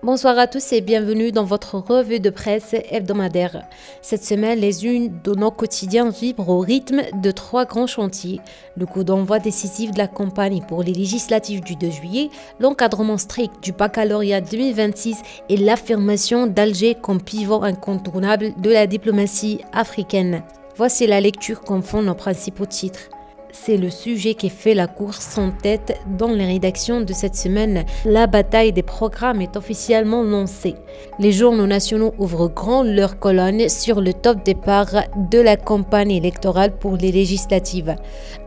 Bonsoir à tous et bienvenue dans votre revue de presse hebdomadaire. Cette semaine, les unes de nos quotidiens vibrent au rythme de 3 grands chantiers. Le coup d'envoi décisif de la campagne pour les législatives du 2 juillet, l'encadrement strict du baccalauréat 2026 et l'affirmation d'Alger comme pivot incontournable de la diplomatie africaine. Voici la lecture qu'en font nos principaux titres. C'est le sujet qui fait la course en tête dans les rédactions de cette semaine. La bataille des programmes est officiellement lancée. Les journaux nationaux ouvrent grand leurs colonnes sur le top départ de la campagne électorale pour les législatives.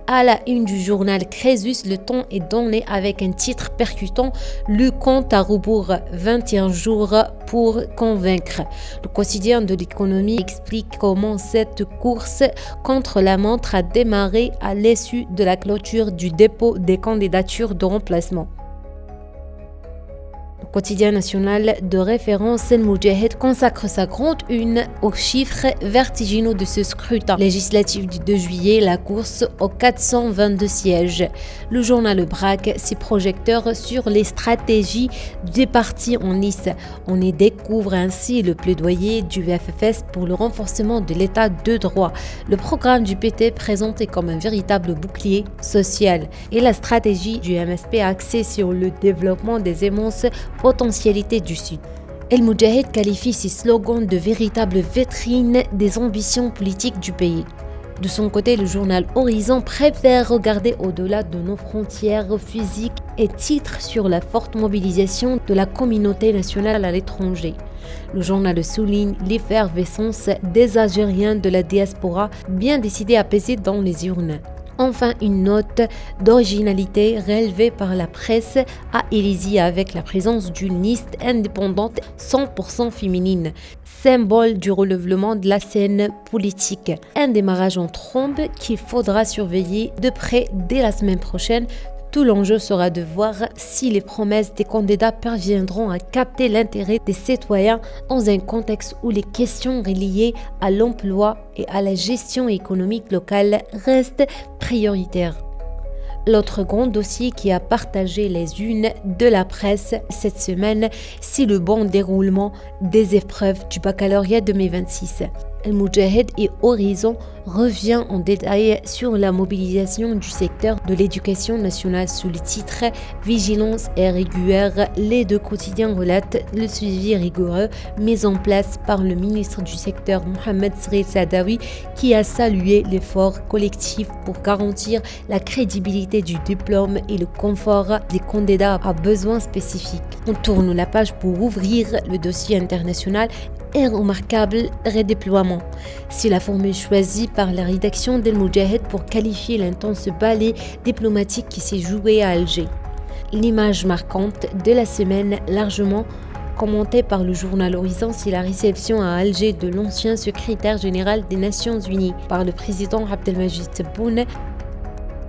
À la une du journal Crésus, le ton est donné avec un titre percutant « Le compte à rebours, 21 jours pour convaincre ». Le quotidien de l'économie explique comment cette course contre la montre a démarré à l'issue de la clôture du dépôt des candidatures de remplacement. Le quotidien national de référence El Moudjahid consacre sa grande une aux chiffres vertigineux de ce scrutin législatif du 2 juillet, la course aux 422 sièges. Le journal braque ses projecteurs sur les stratégies des partis en lice. On y découvre ainsi le plaidoyer du FFS pour le renforcement de l'état de droit, le programme du PT présenté comme un véritable bouclier social et la stratégie du MSP axée sur le développement des immenses potentialités du Sud. El Moudjahid qualifie ses slogans de véritables vitrines des ambitions politiques du pays. De son côté, le journal Horizon préfère regarder au-delà de nos frontières physiques et titre sur la forte mobilisation de la communauté nationale à l'étranger. Le journal souligne l'effervescence des Algériens de la diaspora bien décidés à peser dans les urnes. Enfin, une note d'originalité relevée par la presse à Élysée avec la présence d'une liste indépendante 100% féminine, symbole du relèvement de la scène politique. Un démarrage en trombe qu'il faudra surveiller de près dès la semaine prochaine. Tout l'enjeu sera de voir si les promesses des candidats parviendront à capter l'intérêt des citoyens dans un contexte où les questions reliées à l'emploi et à la gestion économique locale restent prioritaires. L'autre grand dossier qui a partagé les unes de la presse cette semaine, c'est le bon déroulement des épreuves du baccalauréat 2026. El Moudjahid et Horizon revient en détail sur la mobilisation du secteur de l'éducation nationale sous le titre « Vigilance et rigueur ». Les deux quotidiens relatent le suivi rigoureux mis en place par le ministre du secteur Mohamed Srif Sadawi qui a salué l'effort collectif pour garantir la crédibilité du diplôme et le confort des candidats à besoins spécifiques. On tourne la page pour ouvrir le dossier international. Un remarquable redéploiement. C'est la formule choisie par la rédaction d'El Moudjahid pour qualifier l'intense balai diplomatique qui s'est joué à Alger. L'image marquante de la semaine, largement commentée par le journal Horizon, c'est la réception à Alger de l'ancien secrétaire général des Nations Unies par le président Abdelmajid Tebboune.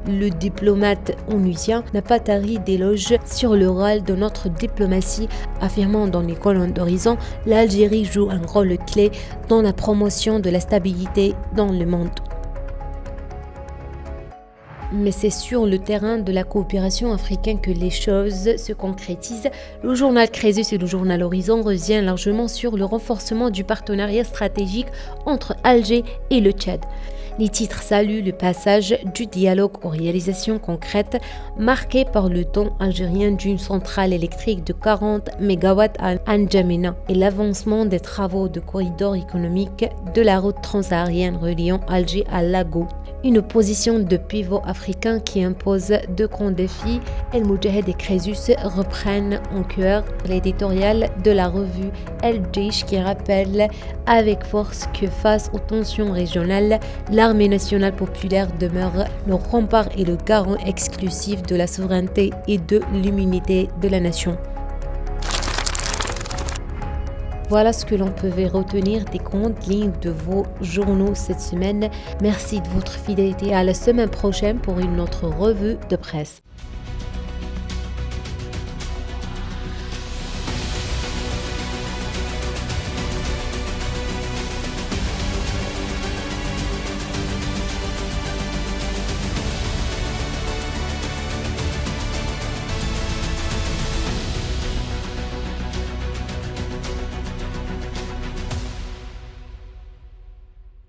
Le diplomate onusien n'a pas tari d'éloges sur le rôle de notre diplomatie, affirmant dans les colonnes d'Horizon « L'Algérie joue un rôle clé dans la promotion de la stabilité dans le monde ». Mais c'est sur le terrain de la coopération africaine que les choses se concrétisent. Le journal Crésus et le journal Horizon reviennent largement sur le renforcement du partenariat stratégique entre Alger et le Tchad. Les titres saluent le passage du dialogue aux réalisations concrètes, marqué par le don algérien d'une centrale électrique de 40 MW à N'Djamena et l'avancement des travaux de corridor économique de la route transsaharienne reliant Alger à Lago. Une position de pivot africain qui impose deux grands défis. El Moudjahid et Crésus reprennent en cœur l'éditorial de la revue El Jeish qui rappelle avec force que face aux tensions régionales, l'armée nationale populaire demeure le rempart et le garant exclusif de la souveraineté et de l'immunité de la nation. Voilà ce que l'on pouvait retenir des grandes lignes de vos journaux cette semaine. Merci de votre fidélité. À la semaine prochaine pour une autre revue de presse.